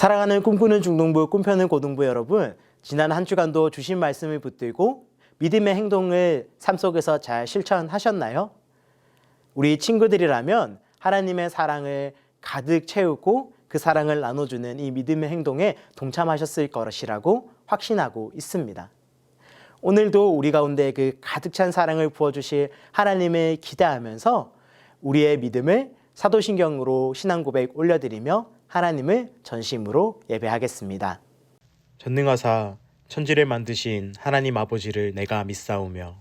사랑하는 꿈꾸는 중동부, 꿈펴는 고등부 여러분, 지난 한 주간도 주신 말씀을 붙들고 믿음의 행동을 삶 속에서 잘 실천하셨나요? 우리 친구들이라면 하나님의 사랑을 가득 채우고 그 사랑을 나눠주는 이 믿음의 행동에 동참하셨을 것이라고 확신하고 있습니다. 오늘도 우리 가운데 그 가득 찬 사랑을 부어주실 하나님을 기대하면서 우리의 믿음을 사도신경으로 신앙 고백 올려드리며 하나님을 전심으로 예배하겠습니다. 전능하사 천지를 만드신 하나님 아버지를 내가 믿사오며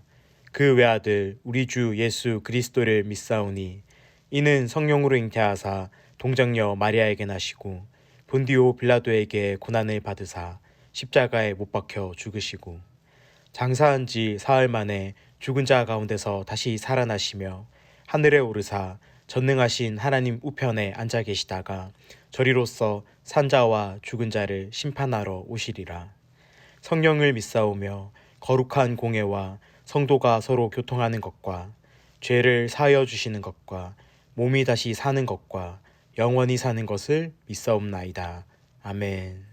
그 외아들 우리 주 예수 그리스도를 믿사오니 이는 성령으로 잉태하사 동정녀 마리아에게 나시고 본디오 빌라도에게 고난을 받으사 십자가에 못 박혀 죽으시고 장사한 지 사흘 만에 죽은 자 가운데서 다시 살아나시며 하늘에 오르사 전능하신 하나님 우편에 앉아 계시다가 저리로서 산자와 죽은 자를 심판하러 오시리라. 성령을 믿사오며 거룩한 공예와 성도가 서로 교통하는 것과 죄를 사하여 주시는 것과 몸이 다시 사는 것과 영원히 사는 것을 믿사옵나이다. 아멘.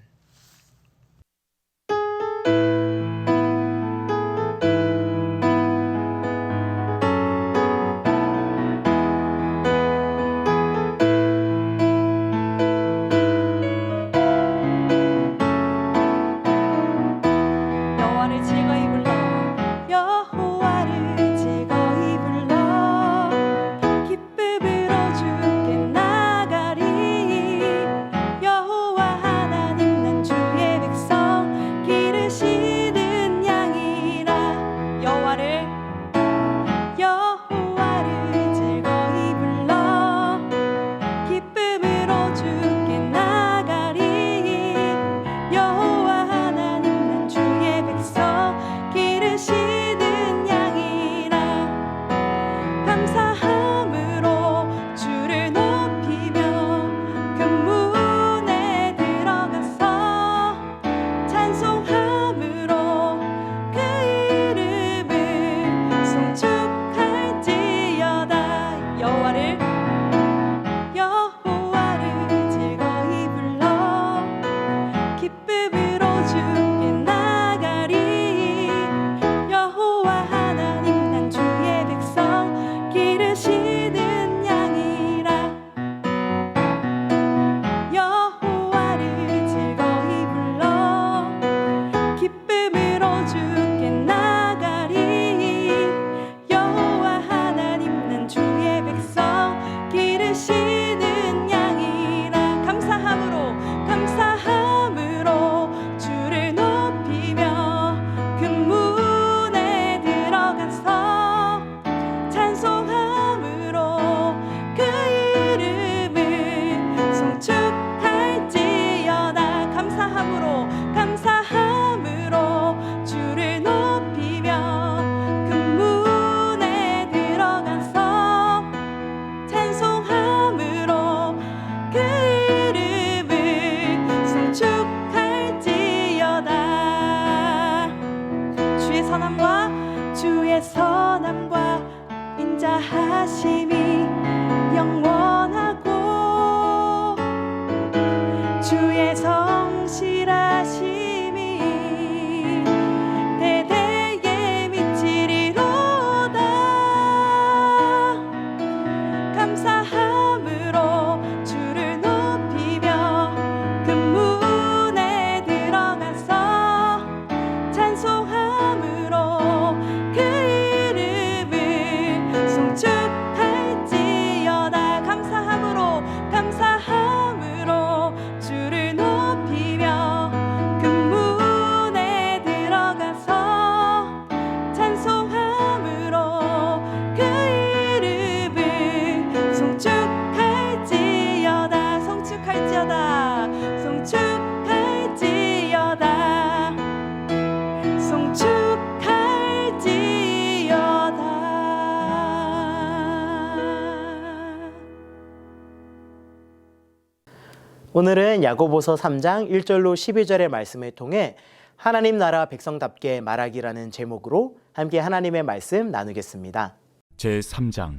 오늘은 야고보서 3장 1절로 12절의 말씀을 통해 하나님 나라 백성답게 말하기라는 제목으로 함께 하나님의 말씀 나누겠습니다. 제3장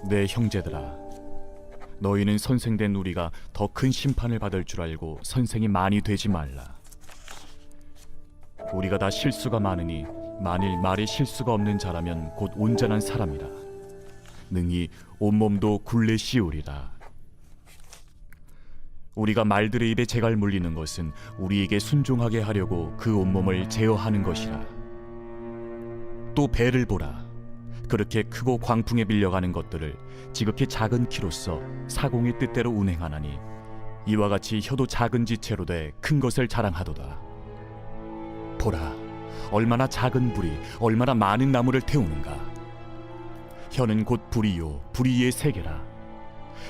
내 형제들아 너희는 선생된 우리가 더 큰 심판을 받을 줄 알고 선생이 많이 되지 말라. 우리가 다 실수가 많으니 만일 말에 실수가 없는 자라면 곧 온전한 사람이라. 능히 온몸도 굴레 씌우리라. 우리가 말들의 입에 재갈 물리는 것은 우리에게 순종하게 하려고 그 온몸을 제어하는 것이라. 또 배를 보라. 그렇게 크고 광풍에 밀려가는 것들을 지극히 작은 키로써 사공의 뜻대로 운행하나니 이와 같이 혀도 작은 지체로 돼 큰 것을 자랑하도다. 보라, 얼마나 작은 불이 얼마나 많은 나무를 태우는가. 혀는 곧 불이요 불이의 세계라.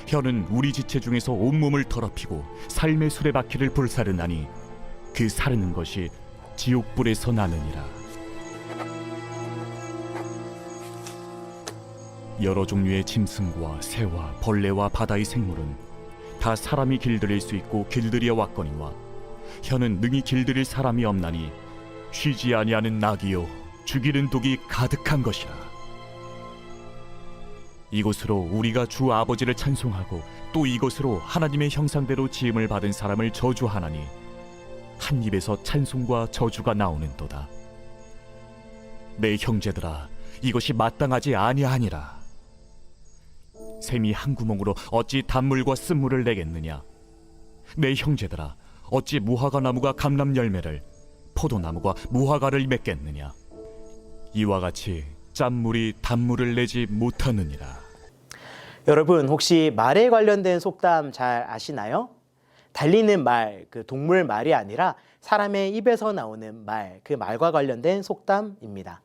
혀는 우리 지체 중에서 온몸을 더럽히고 삶의 수레바퀴를 불사르나니 그 사르는 것이 지옥불에서 나느니라. 여러 종류의 짐승과 새와 벌레와 바다의 생물은 다 사람이 길들일 수 있고 길들여 왔거니와 혀는 능히 길들일 사람이 없나니 쉬지 아니하는 낙이요 죽이는 독이 가득한 것이라. 이곳으로 우리가 주 아버지를 찬송하고 또 이곳으로 하나님의 형상대로 지음을 받은 사람을 저주하나니 한 입에서 찬송과 저주가 나오는도다. 내 형제들아, 이것이 마땅하지 아니하니라. 샘이 한 구멍으로 어찌 단물과 쓴물을 내겠느냐. 내 형제들아, 어찌 무화과 나무가 감람 열매를 포도나무가 무화과를 맺겠느냐. 이와 같이 짠물이 단물을 내지 못하느니라. 여러분 혹시 말에 관련된 속담 잘 아시나요? 달리는 말, 그 동물 말이 아니라 사람의 입에서 나오는 말, 그 말과 관련된 속담입니다.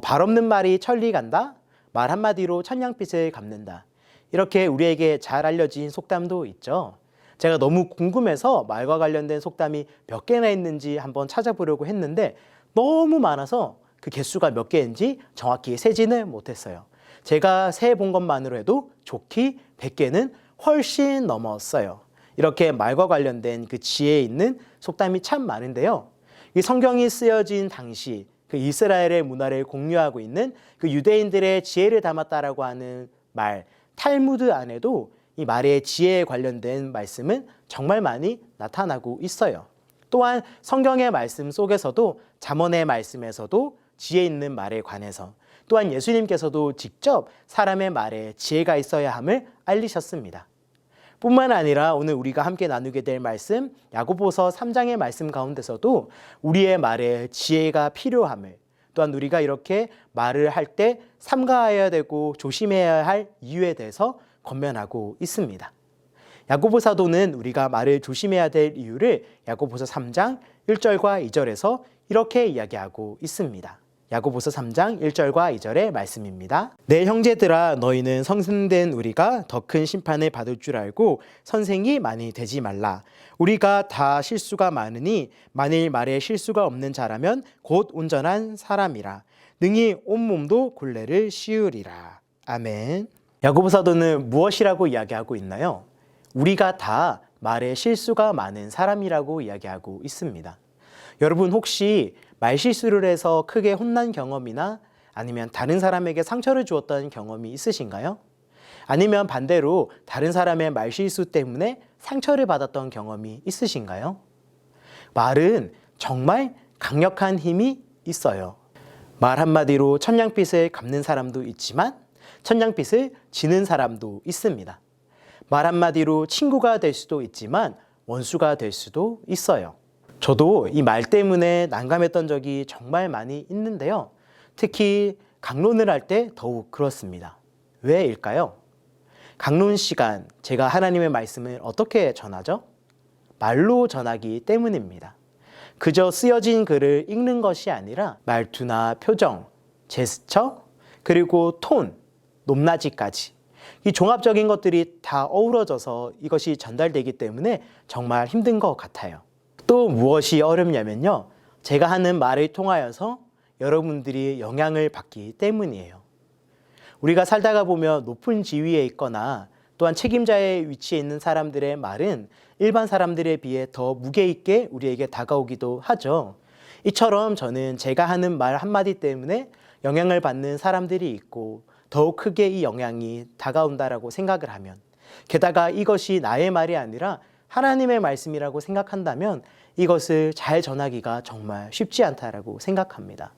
발 없는 말이 천리 간다, 말 한마디로 천냥빚을 갚는다. 이렇게 우리에게 잘 알려진 속담도 있죠. 제가 너무 궁금해서 말과 관련된 속담이 몇 개나 있는지 한번 찾아보려고 했는데 너무 많아서 그 개수가 몇 개인지 정확히 세지는 못했어요. 제가 세본 것만으로 해도 좋기 100개는 훨씬 넘었어요. 이렇게 말과 관련된 그 지혜에 있는 속담이 참 많은데요. 이 성경이 쓰여진 당시 그 이스라엘의 문화를 공유하고 있는 그 유대인들의 지혜를 담았다라고 하는 말, 탈무드 안에도 이 말의 지혜에 관련된 말씀은 정말 많이 나타나고 있어요. 또한 성경의 말씀 속에서도 잠언의 말씀에서도 지혜 있는 말에 관해서 또한 예수님께서도 직접 사람의 말에 지혜가 있어야 함을 알리셨습니다. 뿐만 아니라 오늘 우리가 함께 나누게 될 말씀 야고보서 3장의 말씀 가운데서도 우리의 말에 지혜가 필요함을 또한 우리가 이렇게 말을 할 때 삼가해야 되고 조심해야 할 이유에 대해서 권면하고 있습니다. 야고보 사도는 우리가 말을 조심해야 될 이유를 야고보서 3장 1절과 2절에서 이렇게 이야기하고 있습니다. 야고보서 3장 1절과 2절의 말씀입니다. 내 형제들아, 너희는 선생된 우리가 더 큰 심판을 받을 줄 알고 선생이 많이 되지 말라. 우리가 다 실수가 많으니 만일 말에 실수가 없는 자라면 곧 온전한 사람이라. 능히 온몸도 굴레를 씌우리라. 아멘. 야고보 사도는 무엇이라고 이야기하고 있나요? 우리가 다 말에 실수가 많은 사람이라고 이야기하고 있습니다. 여러분 혹시 말실수를 해서 크게 혼난 경험이나 아니면 다른 사람에게 상처를 주었던 경험이 있으신가요? 아니면 반대로 다른 사람의 말실수 때문에 상처를 받았던 경험이 있으신가요? 말은 정말 강력한 힘이 있어요. 말 한마디로 천냥빚을 갚는 사람도 있지만 천냥빚을 지는 사람도 있습니다. 말 한마디로 친구가 될 수도 있지만 원수가 될 수도 있어요. 저도 이 말 때문에 난감했던 적이 정말 많이 있는데요. 특히 강론을 할 때 더욱 그렇습니다. 왜일까요? 강론 시간, 제가 하나님의 말씀을 어떻게 전하죠? 말로 전하기 때문입니다. 그저 쓰여진 글을 읽는 것이 아니라 말투나 표정, 제스처, 그리고 톤, 높낮이까지 이 종합적인 것들이 다 어우러져서 이것이 전달되기 때문에 정말 힘든 것 같아요. 또 무엇이 어렵냐면요. 제가 하는 말을 통하여서 여러분들이 영향을 받기 때문이에요. 우리가 살다가 보면 높은 지위에 있거나 또한 책임자의 위치에 있는 사람들의 말은 일반 사람들에 비해 더 무게 있게 우리에게 다가오기도 하죠. 이처럼 저는 제가 하는 말 한마디 때문에 영향을 받는 사람들이 있고 더욱 크게 이 영향이 다가온다라고 생각을 하면 게다가 이것이 나의 말이 아니라 하나님의 말씀이라고 생각한다면 이것을 잘 전하기가 정말 쉽지 않다라고 생각합니다.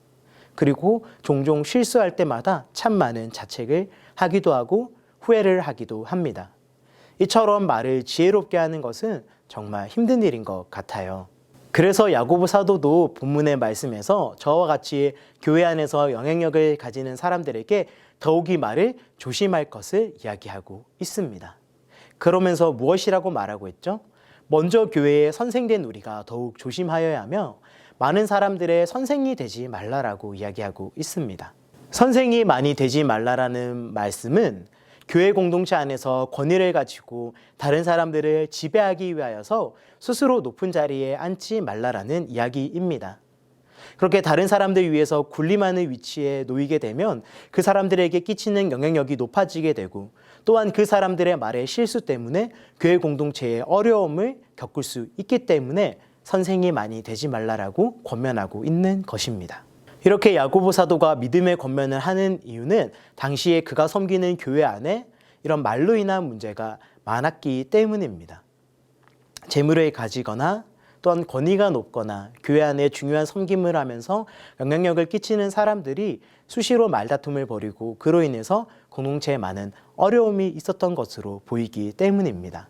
그리고 종종 실수할 때마다 참 많은 자책을 하기도 하고 후회를 하기도 합니다. 이처럼 말을 지혜롭게 하는 것은 정말 힘든 일인 것 같아요. 그래서 야고보 사도도 본문의 말씀에서 저와 같이 교회 안에서 영향력을 가지는 사람들에게 더욱이 말을 조심할 것을 이야기하고 있습니다. 그러면서 무엇이라고 말하고 있죠? 먼저 교회의 선생된 우리가 더욱 조심하여야 하며 많은 사람들의 선생이 되지 말라라고 이야기하고 있습니다. 선생이 많이 되지 말라라는 말씀은 교회 공동체 안에서 권위를 가지고 다른 사람들을 지배하기 위하여서 스스로 높은 자리에 앉지 말라라는 이야기입니다. 그렇게 다른 사람들 위해서 군림하는 위치에 놓이게 되면 그 사람들에게 끼치는 영향력이 높아지게 되고 또한 그 사람들의 말의 실수 때문에 교회 공동체에 어려움을 겪을 수 있기 때문에 선생이 많이 되지 말라라고 권면하고 있는 것입니다. 이렇게 야고보 사도가 믿음의 권면을 하는 이유는 당시에 그가 섬기는 교회 안에 이런 말로 인한 문제가 많았기 때문입니다. 재물을 가지거나 또한 권위가 높거나 교회 안에 중요한 섬김을 하면서 영향력을 끼치는 사람들이 수시로 말다툼을 벌이고 그로 인해서 공동체에 많은 어려움이 있었던 것으로 보이기 때문입니다.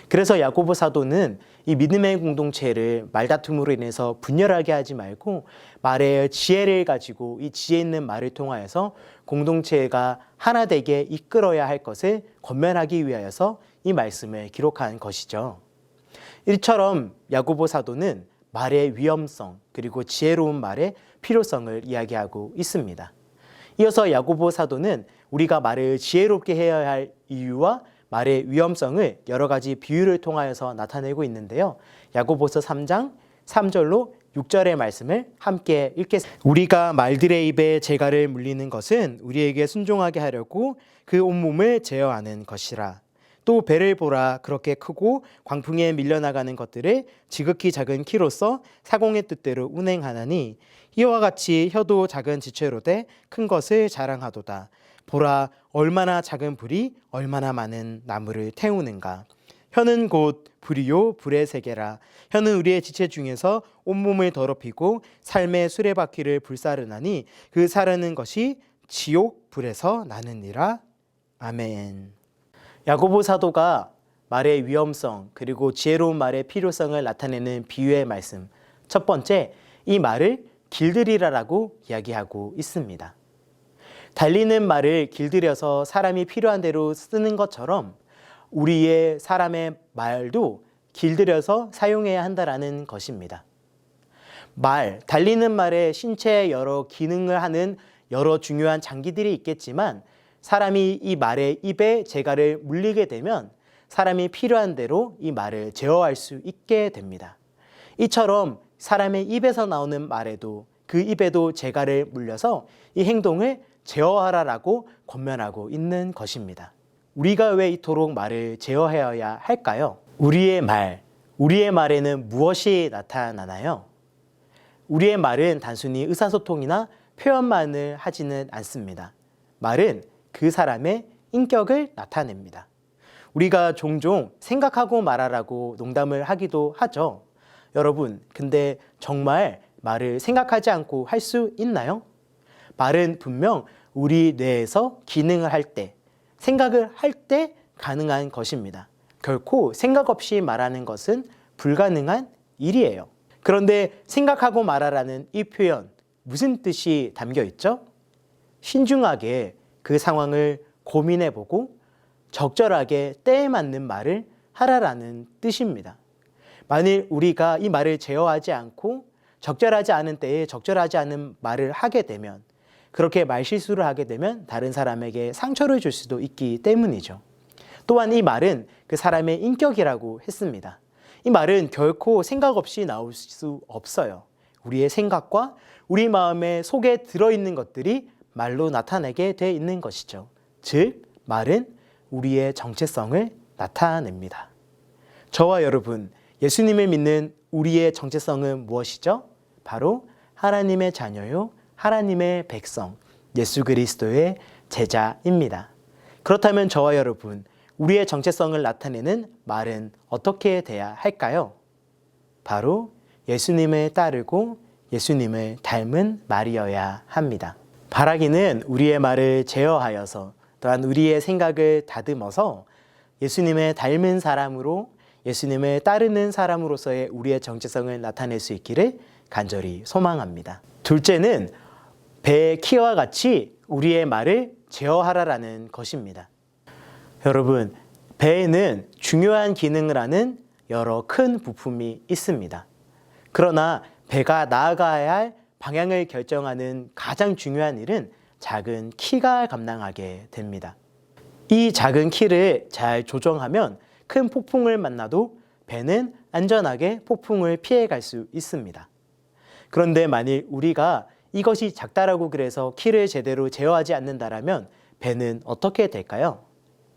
그래서 야고보 사도는 이 믿음의 공동체를 말다툼으로 인해서 분열하게 하지 말고 말의 지혜를 가지고 이 지혜 있는 말을 통하여서 공동체가 하나 되게 이끌어야 할 것을 권면하기 위하여서 이 말씀을 기록한 것이죠. 이처럼 야고보 사도는 말의 위험성 그리고 지혜로운 말의 필요성을 이야기하고 있습니다. 이어서 야고보 사도는 우리가 말을 지혜롭게 해야 할 이유와 말의 위험성을 여러 가지 비유를 통하여서 나타내고 있는데요. 야고보서 3장 3절로 6절의 말씀을 함께 읽겠습니다. 우리가 말들의 입에 재갈을 물리는 것은 우리에게 순종하게 하려고 그 온몸을 제어하는 것이라. 또 배를 보라. 그렇게 크고 광풍에 밀려나가는 것들을 지극히 작은 키로서 사공의 뜻대로 운행하나니 이와 같이 혀도 작은 지체로 돼 큰 것을 자랑하도다. 보라, 얼마나 작은 불이 얼마나 많은 나무를 태우는가. 혀는 곧 불이요 불의 세계라. 혀는 우리의 지체 중에서 온몸을 더럽히고 삶의 수레바퀴를 불사르나니 그 사르는 것이 지옥 불에서 나느니라. 아멘. 야고보 사도가 말의 위험성 그리고 지혜로운 말의 필요성을 나타내는 비유의 말씀. 첫 번째, 이 말을 길들이라라고 이야기하고 있습니다. 달리는 말을 길들여서 사람이 필요한 대로 쓰는 것처럼 우리의 사람의 말도 길들여서 사용해야 한다라는 것입니다. 달리는 말에 신체의 여러 기능을 하는 여러 중요한 장기들이 있겠지만 사람이 이 말의 입에 재갈을 물리게 되면 사람이 필요한 대로 이 말을 제어할 수 있게 됩니다. 이처럼 사람의 입에서 나오는 말에도 그 입에도 재갈을 물려서 이 행동을 제어하라라고 권면하고 있는 것입니다. 우리가 왜 이토록 말을 제어해야 할까요? 우리의 말에는 무엇이 나타나나요? 우리의 말은 단순히 의사소통이나 표현만을 하지는 않습니다. 말은 그 사람의 인격을 나타냅니다. 우리가 종종 생각하고 말하라고 농담을 하기도 하죠. 여러분, 근데 정말 말을 생각하지 않고 할 수 있나요? 말은 분명 우리 뇌에서 기능을 할 때, 생각을 할 때 가능한 것입니다. 결코 생각 없이 말하는 것은 불가능한 일이에요. 그런데 생각하고 말하라는 이 표현, 무슨 뜻이 담겨 있죠? 신중하게 그 상황을 고민해보고 적절하게 때에 맞는 말을 하라라는 뜻입니다. 만일 우리가 이 말을 제어하지 않고 적절하지 않은 때에 적절하지 않은 말을 하게 되면 그렇게 말실수를 하게 되면 다른 사람에게 상처를 줄 수도 있기 때문이죠. 또한 이 말은 그 사람의 인격이라고 했습니다. 이 말은 결코 생각 없이 나올 수 없어요. 우리의 생각과 우리 마음의 속에 들어있는 것들이 말로 나타내게 돼 있는 것이죠. 즉, 말은 우리의 정체성을 나타냅니다. 저와 여러분, 예수님을 믿는 우리의 정체성은 무엇이죠? 바로 하나님의 자녀요, 하나님의 백성, 예수 그리스도의 제자입니다. 그렇다면 저와 여러분, 우리의 정체성을 나타내는 말은 어떻게 돼야 할까요? 바로 예수님을 따르고 예수님을 닮은 말이어야 합니다. 바라기는 우리의 말을 제어하여서 또한 우리의 생각을 다듬어서 예수님을 닮은 사람으로 예수님을 따르는 사람으로서의 우리의 정체성을 나타낼 수 있기를 간절히 소망합니다. 둘째는 배의 키와 같이 우리의 말을 제어하라라는 것입니다. 여러분, 배에는 중요한 기능을 하는 여러 큰 부품이 있습니다. 그러나 배가 나아가야 할 방향을 결정하는 가장 중요한 일은 작은 키가 감당하게 됩니다. 이 작은 키를 잘 조정하면 큰 폭풍을 만나도 배는 안전하게 폭풍을 피해갈 수 있습니다. 그런데 만일 우리가 이것이 작다라고 그래서 키를 제대로 제어하지 않는다라면 배는 어떻게 될까요?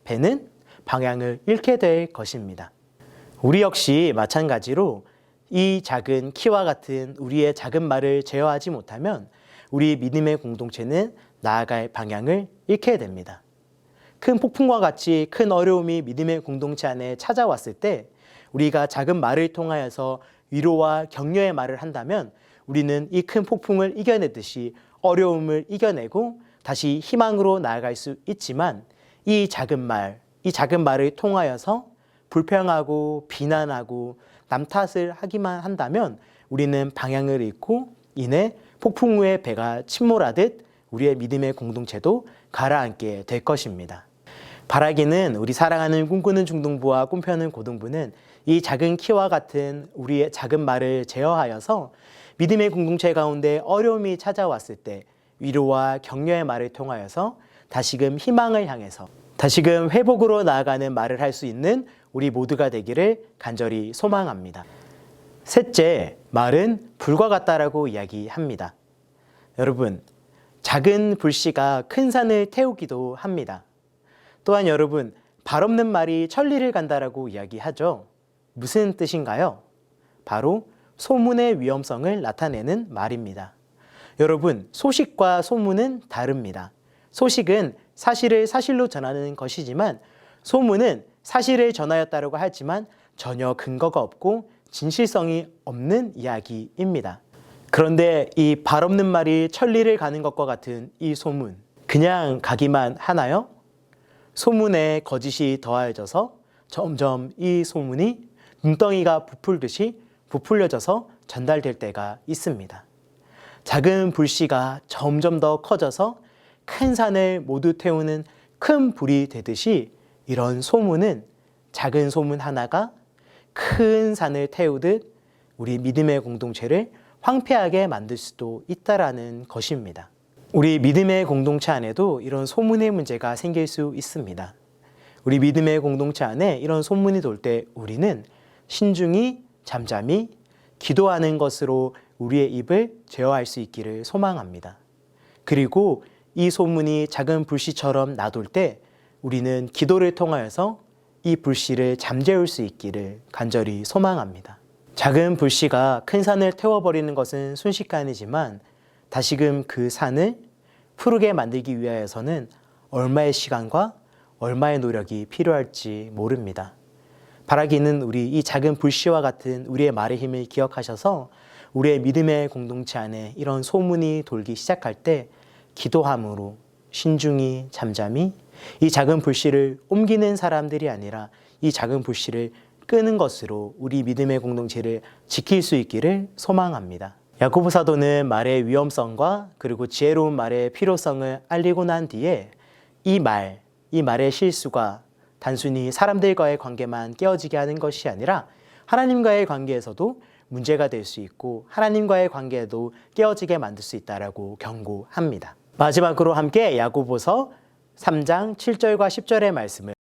배는 방향을 잃게 될 것입니다. 우리 역시 마찬가지로 이 작은 키와 같은 우리의 작은 말을 제어하지 못하면 우리 믿음의 공동체는 나아갈 방향을 잃게 됩니다. 큰 폭풍과 같이 큰 어려움이 믿음의 공동체 안에 찾아왔을 때 우리가 작은 말을 통하여서 위로와 격려의 말을 한다면 우리는 이 큰 폭풍을 이겨내듯이 어려움을 이겨내고 다시 희망으로 나아갈 수 있지만 이 작은 말을 통하여서 불평하고 비난하고 남 탓을 하기만 한다면 우리는 방향을 잃고 이내 폭풍 후에 배가 침몰하듯 우리의 믿음의 공동체도 가라앉게 될 것입니다. 바라기는 우리 사랑하는 꿈꾸는 중등부와 꿈펴는 고등부는 이 작은 키와 같은 우리의 작은 말을 제어하여서 믿음의 공동체 가운데 어려움이 찾아왔을 때 위로와 격려의 말을 통하여서 다시금 희망을 향해서 다시금 회복으로 나아가는 말을 할 수 있는 우리 모두가 되기를 간절히 소망합니다. 셋째, 말은 불과 같다라고 이야기합니다. 여러분, 작은 불씨가 큰 산을 태우기도 합니다. 또한 여러분, 발 없는 말이 천리를 간다라고 이야기하죠. 무슨 뜻인가요? 바로 소문의 위험성을 나타내는 말입니다. 여러분, 소식과 소문은 다릅니다. 소식은 사실을 사실로 전하는 것이지만 소문은 사실을 전하였다고 하지만 전혀 근거가 없고 진실성이 없는 이야기입니다. 그런데 이 발 없는 말이 천리를 가는 것과 같은 이 소문, 그냥 가기만 하나요? 소문에 거짓이 더해져서 점점 이 소문이 눈덩이가 부풀듯이 부풀려져서 전달될 때가 있습니다. 작은 불씨가 점점 더 커져서 큰 산을 모두 태우는 큰 불이 되듯이 이런 소문은 작은 소문 하나가 큰 산을 태우듯 우리 믿음의 공동체를 황폐하게 만들 수도 있다라는 것입니다. 우리 믿음의 공동체 안에도 이런 소문의 문제가 생길 수 있습니다. 우리 믿음의 공동체 안에 이런 소문이 돌 때 우리는 신중히 잠잠히 기도하는 것으로 우리의 입을 제어할 수 있기를 소망합니다. 그리고 이 소문이 작은 불씨처럼 나돌 때 우리는 기도를 통하여서 이 불씨를 잠재울 수 있기를 간절히 소망합니다. 작은 불씨가 큰 산을 태워버리는 것은 순식간이지만 다시금 그 산을 푸르게 만들기 위하여서는 얼마의 시간과 얼마의 노력이 필요할지 모릅니다. 바라기는 우리 이 작은 불씨와 같은 우리의 말의 힘을 기억하셔서 우리의 믿음의 공동체 안에 이런 소문이 돌기 시작할 때 기도함으로 신중히 잠잠히 이 작은 불씨를 옮기는 사람들이 아니라 이 작은 불씨를 끄는 것으로 우리 믿음의 공동체를 지킬 수 있기를 소망합니다. 야고보 사도는 말의 위험성과 그리고 지혜로운 말의 필요성을 알리고 난 뒤에 이 말의 실수가 단순히 사람들과의 관계만 깨어지게 하는 것이 아니라 하나님과의 관계에서도 문제가 될 수 있고 하나님과의 관계도 깨어지게 만들 수 있다라고 경고합니다. 마지막으로 함께 야고보서 3장 7절과 10절의 말씀을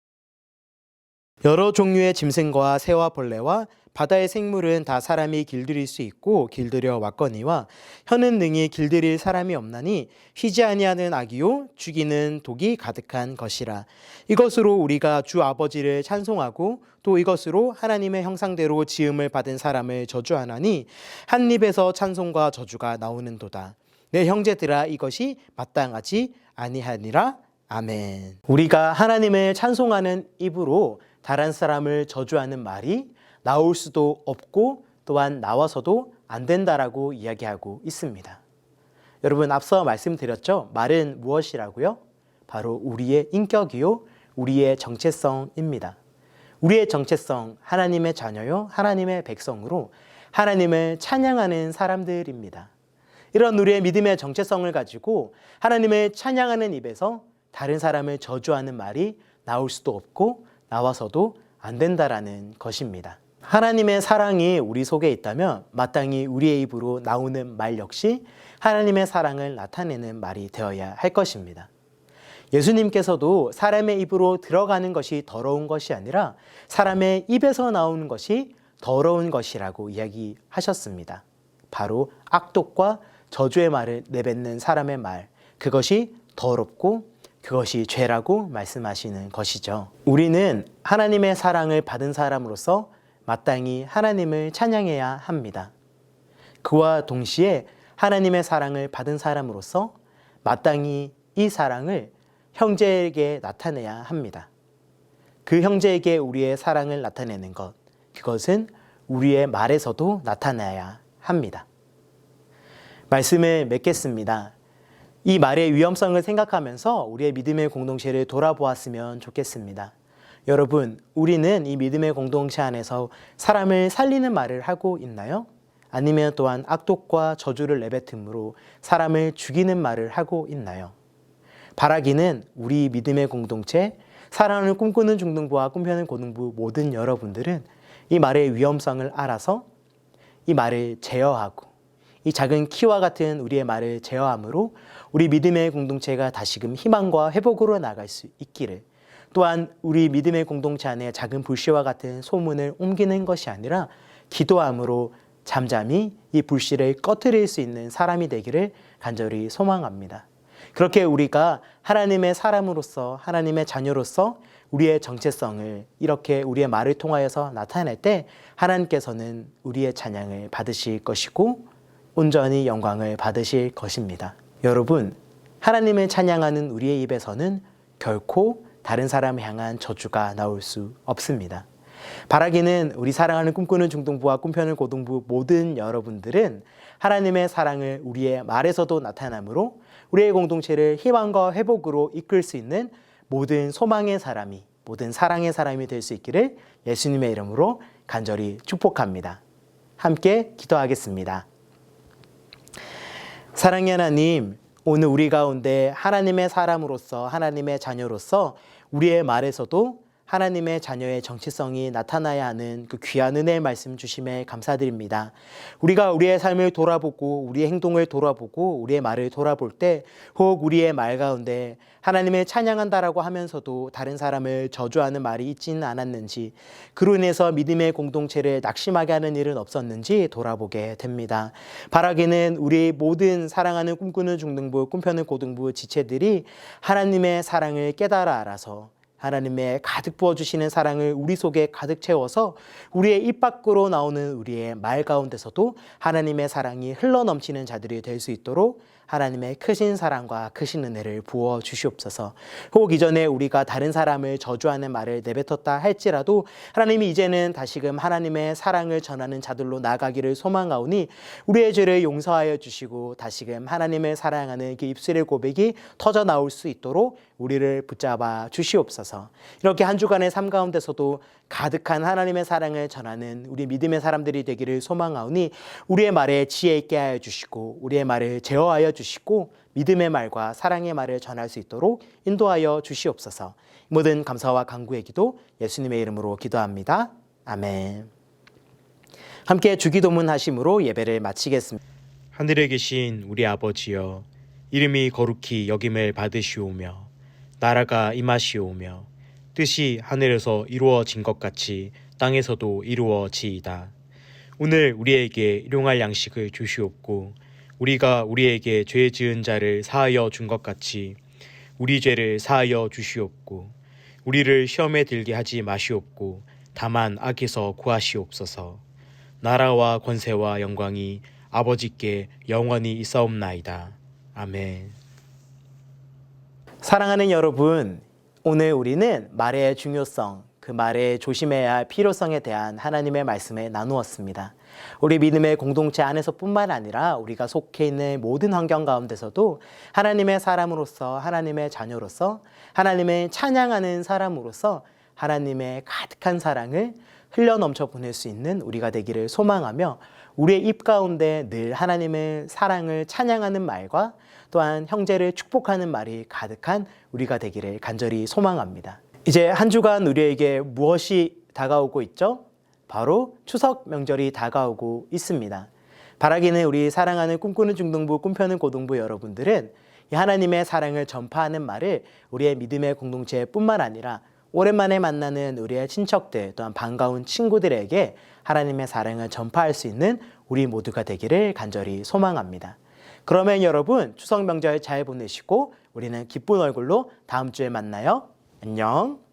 여러 종류의 짐승과 새와 벌레와 바다의 생물은 다 사람이 길들일 수 있고 길들여 왔거니와 혀는 능히 길들일 사람이 없나니 희지 아니하는 악이요 죽이는 독이 가득한 것이라. 이것으로 우리가 주 아버지를 찬송하고 또 이것으로 하나님의 형상대로 지음을 받은 사람을 저주하나니 한 입에서 찬송과 저주가 나오는도다. 내 형제들아 이것이 마땅하지 아니하니라. 아멘. 우리가 하나님을 찬송하는 입으로 다른 사람을 저주하는 말이 나올 수도 없고 또한 나와서도 안 된다라고 이야기하고 있습니다. 여러분, 앞서 말씀드렸죠? 말은 무엇이라고요? 바로 우리의 인격이요, 우리의 정체성입니다. 우리의 정체성, 하나님의 자녀요, 하나님의 백성으로 하나님을 찬양하는 사람들입니다. 이런 우리의 믿음의 정체성을 가지고 하나님을 찬양하는 입에서 다른 사람을 저주하는 말이 나올 수도 없고 나와서도 안 된다라는 것입니다. 하나님의 사랑이 우리 속에 있다면 마땅히 우리의 입으로 나오는 말 역시 하나님의 사랑을 나타내는 말이 되어야 할 것입니다. 예수님께서도 사람의 입으로 들어가는 것이 더러운 것이 아니라 사람의 입에서 나오는 것이 더러운 것이라고 이야기하셨습니다. 바로 악독과 저주의 말을 내뱉는 사람의 말, 그것이 더럽고 그것이 죄라고 말씀하시는 것이죠. 우리는 하나님의 사랑을 받은 사람으로서 마땅히 하나님을 찬양해야 합니다. 그와 동시에 하나님의 사랑을 받은 사람으로서 마땅히 이 사랑을 형제에게 나타내야 합니다. 그 형제에게 우리의 사랑을 나타내는 것, 그것은 우리의 말에서도 나타나야 합니다. 말씀을 맺겠습니다. 이 말의 위험성을 생각하면서 우리의 믿음의 공동체를 돌아보았으면 좋겠습니다. 여러분, 우리는 이 믿음의 공동체 안에서 사람을 살리는 말을 하고 있나요? 아니면 또한 악독과 저주를 내뱉음으로 사람을 죽이는 말을 하고 있나요? 바라기는 우리 믿음의 공동체, 사랑을 꿈꾸는 중등부와 꿈꾸는 고등부 모든 여러분들은 이 말의 위험성을 알아서 이 말을 제어하고 이 작은 키와 같은 우리의 말을 제어함으로 우리 믿음의 공동체가 다시금 희망과 회복으로 나갈 수 있기를, 또한 우리 믿음의 공동체 안에 작은 불씨와 같은 소문을 옮기는 것이 아니라 기도함으로 잠잠히 이 불씨를 꺼트릴 수 있는 사람이 되기를 간절히 소망합니다. 그렇게 우리가 하나님의 사람으로서, 하나님의 자녀로서 우리의 정체성을 이렇게 우리의 말을 통하여서 나타낼 때 하나님께서는 우리의 찬양을 받으실 것이고 온전히 영광을 받으실 것입니다. 여러분, 하나님을 찬양하는 우리의 입에서는 결코 다른 사람을 향한 저주가 나올 수 없습니다. 바라기는 우리 사랑하는 꿈꾸는 중등부와 꿈꾸는 고등부 모든 여러분들은 하나님의 사랑을 우리의 말에서도 나타남으로 우리의 공동체를 희망과 회복으로 이끌 수 있는 모든 소망의 사람이, 모든 사랑의 사람이 될 수 있기를 예수님의 이름으로 간절히 축복합니다. 함께 기도하겠습니다. 사랑의 하나님, 오늘 우리 가운데 하나님의 사람으로서, 하나님의 자녀로서 우리의 말에서도 하나님의 자녀의 정체성이 나타나야 하는 그 귀한 은혜의 말씀 주심에 감사드립니다. 우리가 우리의 삶을 돌아보고 우리의 행동을 돌아보고 우리의 말을 돌아볼 때 혹 우리의 말 가운데 하나님을 찬양한다라고 하면서도 다른 사람을 저주하는 말이 있지는 않았는지, 그로 인해서 믿음의 공동체를 낙심하게 하는 일은 없었는지 돌아보게 됩니다. 바라기는 우리 모든 사랑하는 꿈꾸는 중등부, 꿈펴는 고등부 지체들이 하나님의 사랑을 깨달아 알아서 하나님의 가득 부어주시는 사랑을 우리 속에 가득 채워서 우리의 입 밖으로 나오는 우리의 말 가운데서도 하나님의 사랑이 흘러넘치는 자들이 될 수 있도록 하나님의 크신 사랑과 크신 은혜를 부어 주시옵소서. 혹 이전에 우리가 다른 사람을 저주하는 말을 내뱉었다 할지라도 하나님이 이제는 다시금 하나님의 사랑을 전하는 자들로 나아가기를 소망하오니 우리의 죄를 용서하여 주시고 다시금 하나님을 사랑하는 그 입술의 고백이 터져 나올 수 있도록 우리를 붙잡아 주시옵소서. 이렇게 한 주간의 삶 가운데서도 가득한 하나님의 사랑을 전하는 우리 믿음의 사람들이 되기를 소망하오니 우리의 말에 지혜 있게 하여 주시고 우리의 말을 제어하여 주시고 믿음의 말과 사랑의 말을 전할 수 있도록 인도하여 주시옵소서. 모든 감사와 간구의 기도 예수님의 이름으로 기도합니다. 아멘. 함께 주기도문 하심으로 예배를 마치겠습니다. 하늘에 계신 우리 아버지여, 이름이 거룩히 여김을 받으시오며 나라가 임하시오며 뜻이 하늘에서 이루어진 것 같이 땅에서도 이루어지이다. 오늘 우리에게 일용할 양식을 주시옵고 우리가 우리에게 죄 지은 자를 사하여 준 것 같이 우리 죄를 사하여 주시옵고 우리를 시험에 들게 하지 마시옵고 다만 악에서 구하시옵소서. 나라와 권세와 영광이 아버지께 영원히 있사옵나이다. 아멘. 사랑하는 여러분, 오늘 우리는 말의 중요성, 그 말의 조심해야 할 필요성에 대한 하나님의 말씀을 나누었습니다. 우리 믿음의 공동체 안에서뿐만 아니라 우리가 속해 있는 모든 환경 가운데서도 하나님의 사람으로서, 하나님의 자녀로서, 하나님을 찬양하는 사람으로서 하나님의 가득한 사랑을 흘려넘쳐 보낼 수 있는 우리가 되기를 소망하며 우리의 입 가운데 늘 하나님의 사랑을 찬양하는 말과 또한 형제를 축복하는 말이 가득한 우리가 되기를 간절히 소망합니다. 이제 한 주간 우리에게 무엇이 다가오고 있죠? 바로 추석 명절이 다가오고 있습니다. 바라기는 우리 사랑하는 꿈꾸는 중등부, 꿈펴는 고등부 여러분들은 이 하나님의 사랑을 전파하는 말을 우리의 믿음의 공동체뿐만 아니라 오랜만에 만나는 우리의 친척들 또한 반가운 친구들에게 하나님의 사랑을 전파할 수 있는 우리 모두가 되기를 간절히 소망합니다. 그러면 여러분 추석 명절 잘 보내시고 우리는 기쁜 얼굴로 다음 주에 만나요. 안녕.